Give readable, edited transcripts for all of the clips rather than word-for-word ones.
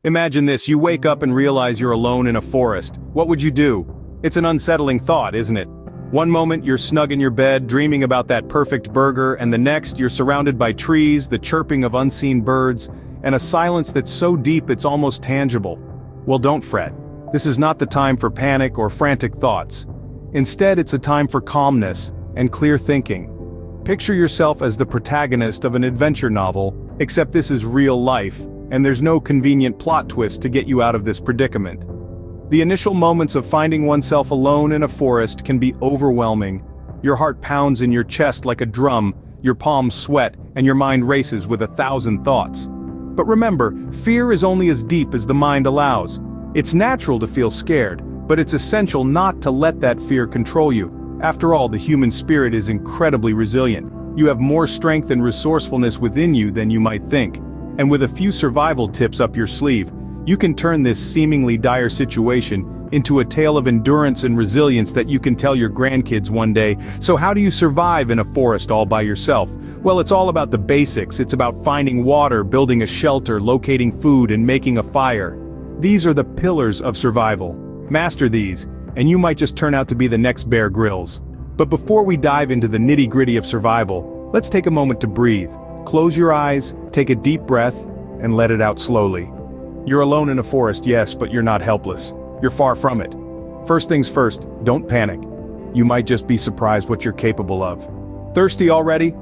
Imagine this, you wake up and realize you're alone in a forest. What would you do? It's an unsettling thought, isn't it? One moment you're snug in your bed, dreaming about that perfect burger, and the next you're surrounded by trees, the chirping of unseen birds, and a silence that's so deep it's almost tangible. Well, don't fret. This is not the time for panic or frantic thoughts. Instead, it's a time for calmness and clear thinking. Picture yourself as the protagonist of an adventure novel, except this is real life, and there's no convenient plot twist to get you out of this predicament. The initial moments of finding oneself alone in a forest can be overwhelming. Your heart pounds in your chest like a drum, your palms sweat, and your mind races with 1,000 thoughts. But remember, fear is only as deep as the mind allows. It's natural to feel scared, but it's essential not to let that fear control you. After all, the human spirit is incredibly resilient. You have more strength and resourcefulness within you than you might think. And with a few survival tips up your sleeve, you can turn this seemingly dire situation into a tale of endurance and resilience that you can tell your grandkids one day. So how do you survive in a forest all by yourself? Well, it's all about the basics. It's about finding water, building a shelter, locating food, and making a fire. These are the pillars of survival. Master these, and you might just turn out to be the next Bear Grylls. But before we dive into the nitty-gritty of survival, let's take a moment to breathe. Close your eyes, take a deep breath, and let it out slowly. You're alone in a forest, yes, but you're not helpless. You're far from it. First things first, don't panic. You might just be surprised what you're capable of. Thirsty already?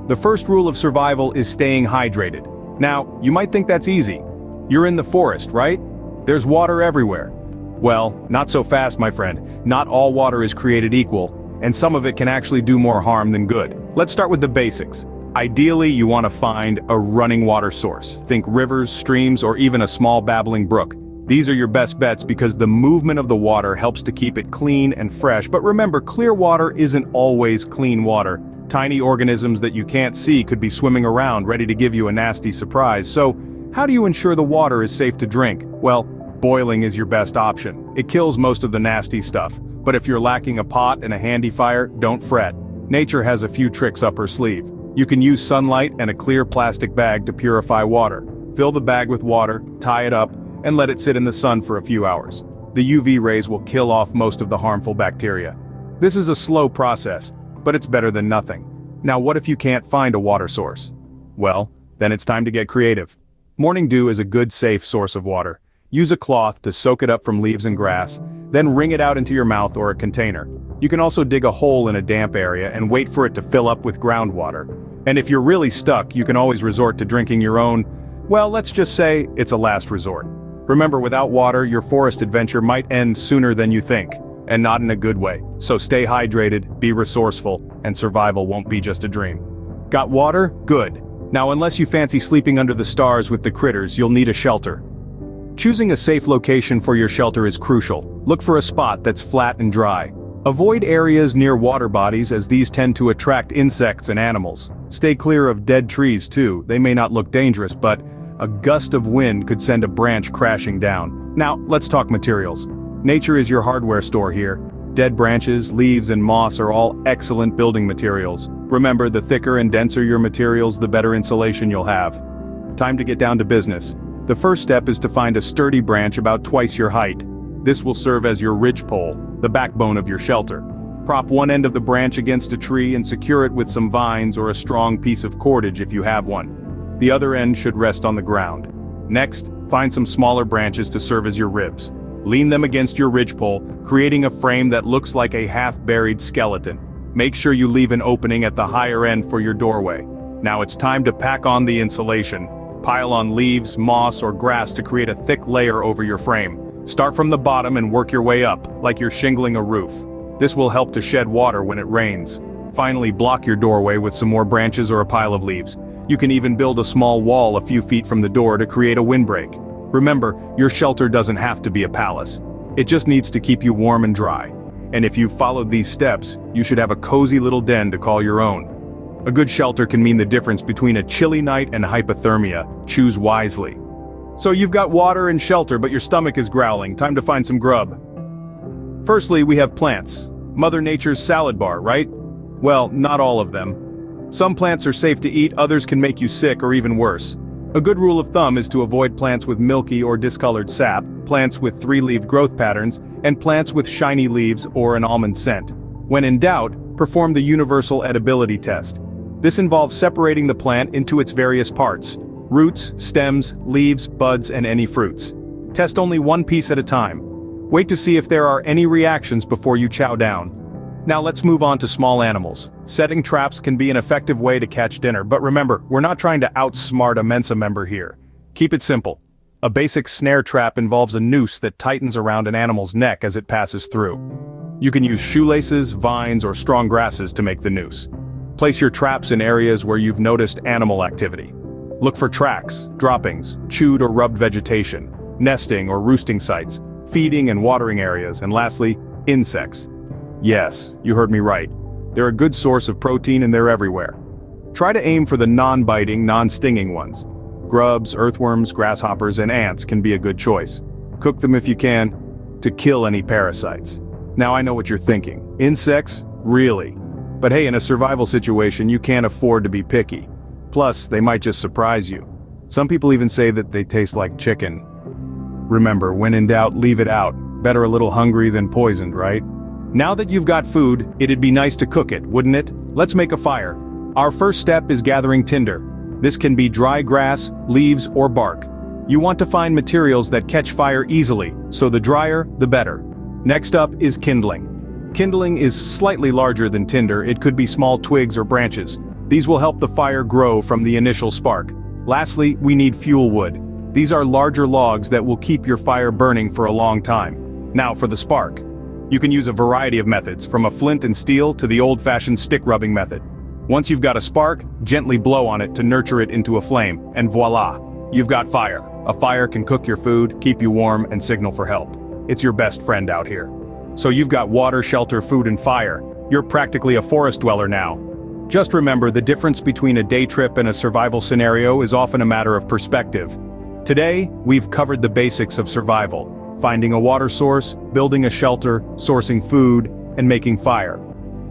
The first rule of survival is staying hydrated. Now, you might think that's easy. You're in the forest, right? There's water everywhere. Well, not so fast, my friend. Not all water is created equal, and some of it can actually do more harm than good. Let's start with the basics. Ideally, you want to find a running water source. Think rivers, streams, or even a small babbling brook. These are your best bets because the movement of the water helps to keep it clean and fresh. But remember, clear water isn't always clean water. Tiny organisms that you can't see could be swimming around ready to give you a nasty surprise. So, how do you ensure the water is safe to drink? Well, boiling is your best option. It kills most of the nasty stuff. But if you're lacking a pot and a handy fire, don't fret. Nature has a few tricks up her sleeve. You can use sunlight and a clear plastic bag to purify water. Fill the bag with water, tie it up, and let it sit in the sun for a few hours. The UV rays will kill off most of the harmful bacteria. This is a slow process, but it's better than nothing. Now what if you can't find a water source? Well, then it's time to get creative. Morning dew is a good safe source of water. Use a cloth to soak it up from leaves and grass, then wring it out into your mouth or a container. You can also dig a hole in a damp area and wait for it to fill up with groundwater. And if you're really stuck, you can always resort to drinking your own, well, let's just say it's a last resort. Remember, without water, your forest adventure might end sooner than you think, and not in a good way. So stay hydrated, be resourceful, and survival won't be just a dream. Got water? Good. Now, unless you fancy sleeping under the stars with the critters, you'll need a shelter. Choosing a safe location for your shelter is crucial. Look for a spot that's flat and dry. Avoid areas near water bodies as these tend to attract insects and animals. Stay clear of dead trees too. They may not look dangerous, but a gust of wind could send a branch crashing down. Now, let's talk materials. Nature is your hardware store here. Dead branches, leaves, and moss are all excellent building materials. Remember, the thicker and denser your materials, the better insulation you'll have. Time to get down to business. The first step is to find a sturdy branch about twice your height. This will serve as your ridgepole, the backbone of your shelter. Prop one end of the branch against a tree and secure it with some vines or a strong piece of cordage if you have one. The other end should rest on the ground. Next, find some smaller branches to serve as your ribs. Lean them against your ridgepole, creating a frame that looks like a half-buried skeleton. Make sure you leave an opening at the higher end for your doorway. Now it's time to pack on the insulation. Pile on leaves, moss, or grass to create a thick layer over your frame. Start from the bottom and work your way up, like you're shingling a roof. This will help to shed water when it rains. Finally, block your doorway with some more branches or a pile of leaves. You can even build a small wall a few feet from the door to create a windbreak. Remember, your shelter doesn't have to be a palace. It just needs to keep you warm and dry. And if you've followed these steps, you should have a cozy little den to call your own. A good shelter can mean the difference between a chilly night and hypothermia. Choose wisely. So you've got water and shelter, but your stomach is growling. Time to find some grub. Firstly, we have plants. Mother Nature's salad bar, right? Well, not all of them. Some plants are safe to eat, others can make you sick or even worse. A good rule of thumb is to avoid plants with milky or discolored sap, plants with three-leaved growth patterns, and plants with shiny leaves or an almond scent. When in doubt, perform the universal edibility test. This involves separating the plant into its various parts: roots, stems, leaves, buds, and any fruits. Test only one piece at a time. Wait to see if there are any reactions before you chow down. Now let's move on to small animals. Setting traps can be an effective way to catch dinner, but remember, we're not trying to outsmart a Mensa member here. Keep it simple. A basic snare trap involves a noose that tightens around an animal's neck as it passes through. You can use shoelaces, vines, or strong grasses to make the noose. Place your traps in areas where you've noticed animal activity. Look for tracks, droppings, chewed or rubbed vegetation, nesting or roosting sites, feeding and watering areas, and lastly, insects. Yes, you heard me right. They're a good source of protein and they're everywhere. Try to aim for the non-biting, non-stinging ones. Grubs, earthworms, grasshoppers, and ants can be a good choice. Cook them if you can, to kill any parasites. Now I know what you're thinking. Insects? Really? But hey, in a survival situation, you can't afford to be picky. Plus, they might just surprise you. Some people even say that they taste like chicken. Remember, when in doubt, leave it out. Better a little hungry than poisoned, right? Now that you've got food, it'd be nice to cook it, wouldn't it? Let's make a fire. Our first step is gathering tinder. This can be dry grass, leaves, or bark. You want to find materials that catch fire easily, so the drier, the better. Next up is kindling. Kindling is slightly larger than tinder. It could be small twigs or branches. These will help the fire grow from the initial spark. Lastly, we need fuel wood. These are larger logs that will keep your fire burning for a long time. Now for the spark. You can use a variety of methods, from a flint and steel to the old-fashioned stick rubbing method. Once you've got a spark, gently blow on it to nurture it into a flame, and voila, you've got fire. A fire can cook your food, keep you warm, and signal for help. It's your best friend out here. So you've got water, shelter, food, and fire. You're practically a forest dweller now. Just remember, the difference between a day trip and a survival scenario is often a matter of perspective. Today, we've covered the basics of survival: finding a water source, building a shelter, sourcing food, and making fire.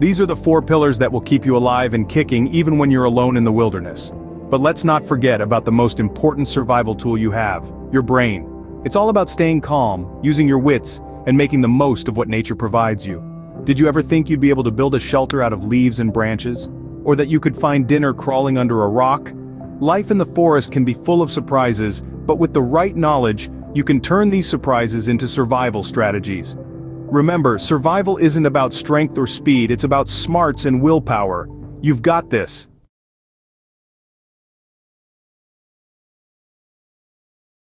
These are the 4 pillars that will keep you alive and kicking even when you're alone in the wilderness. But let's not forget about the most important survival tool you have: your brain. It's all about staying calm, using your wits, and making the most of what nature provides you. Did you ever think you'd be able to build a shelter out of leaves and branches? Or that you could find dinner crawling under a rock? Life in the forest can be full of surprises, but with the right knowledge, you can turn these surprises into survival strategies. Remember, survival isn't about strength or speed, it's about smarts and willpower. You've got this.